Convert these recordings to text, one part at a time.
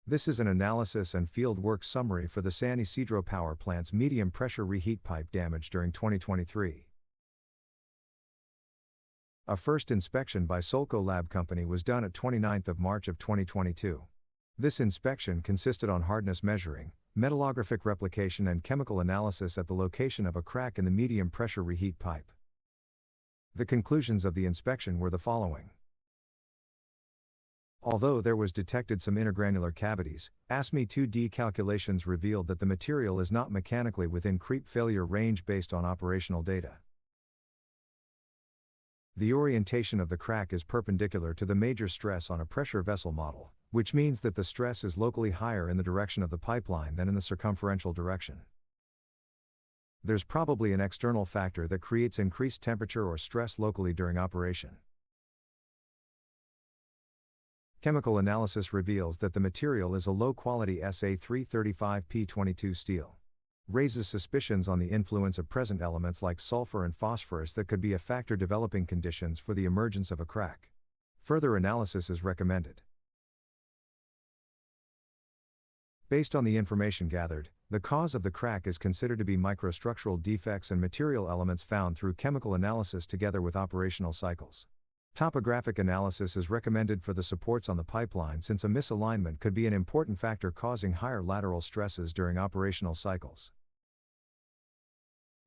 This is an analysis and field work summary for the San Isidro Power Plant's medium pressure reheat pipe damage during 2023. A first inspection by Solco Lab Company was done at 29th of March of 2022. This inspection consisted on hardness measuring, metallographic replication and chemical analysis at the location of a crack in the medium pressure reheat pipe. The conclusions of the inspection were the following. Although there was detected some intergranular cavities, ASME 2D calculations revealed that the material is not mechanically within creep failure range based on operational data. The orientation of the crack is perpendicular to the major stress on a pressure vessel model, which means that the stress is locally higher in the direction of the pipeline than in the circumferential direction. There's probably an external factor that creates increased temperature or stress locally during operation. Chemical analysis reveals that the material is a low-quality SA335P22 steel. Raises suspicions on the influence of present elements like sulfur and phosphorus that could be a factor developing conditions for the emergence of a crack. Further analysis is recommended. Based on the information gathered, the cause of the crack is considered to be microstructural defects and material elements found through chemical analysis together with operational cycles. Topographic analysis is recommended for the supports on the pipeline since a misalignment could be an important factor causing higher lateral stresses during operational cycles.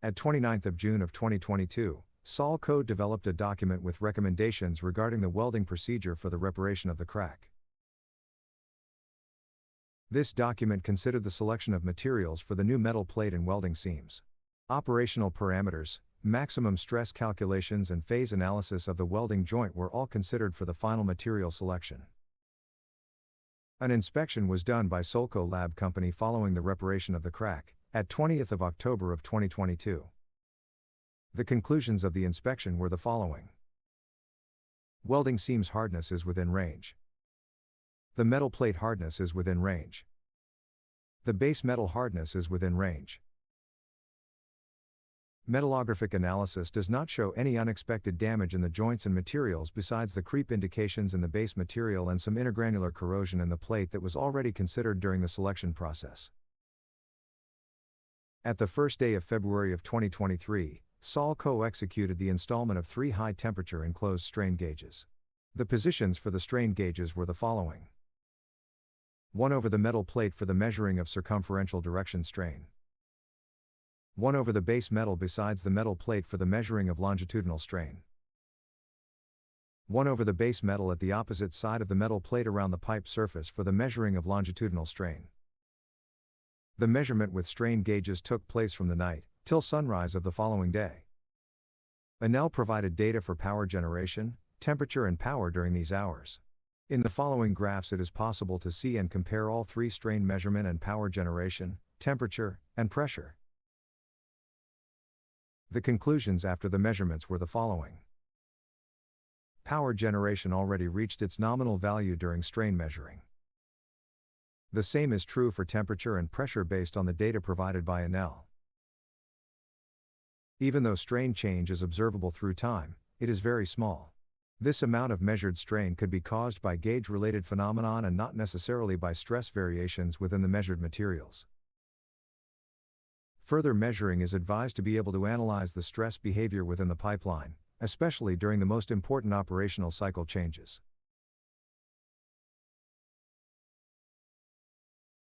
At 29th of June of 2022, Solco developed a document with recommendations regarding the welding procedure for the reparation of the crack. This document considered the selection of materials for the new metal plate and welding seams. Operational parameters, maximum stress calculations and phase analysis of the welding joint were all considered for the final material selection. An inspection was done by Solco Lab Company following the reparation of the crack, at 20th of October of 2022. The conclusions of the inspection were the following. Welding seams hardness is within range. The metal plate hardness is within range. The base metal hardness is within range. Metallographic analysis does not show any unexpected damage in the joints and materials besides the creep indications in the base material and some intergranular corrosion in the plate that was already considered during the selection process. At the first day of February of 2023, Solco executed the installment of 3 high-temperature enclosed strain gauges. The positions for the strain gauges were the following. 1 over the metal plate for the measuring of circumferential direction strain. 1 over the base metal besides the metal plate for the measuring of longitudinal strain. 1 over the base metal at the opposite side of the metal plate around the pipe surface for the measuring of longitudinal strain. The measurement with strain gauges took place from the night till sunrise of the following day. ENEL provided data for power generation, temperature and power during these hours. In the following graphs it is possible to see and compare all 3 strain measurement and power generation, temperature, and pressure. The conclusions after the measurements were the following. Power generation already reached its nominal value during strain measuring. The same is true for temperature and pressure based on the data provided by ENEL. Even though strain change is observable through time, it is very small. This amount of measured strain could be caused by gauge-related phenomenon and not necessarily by stress variations within the measured materials. Further measuring is advised to be able to analyze the stress behavior within the pipeline, especially during the most important operational cycle changes.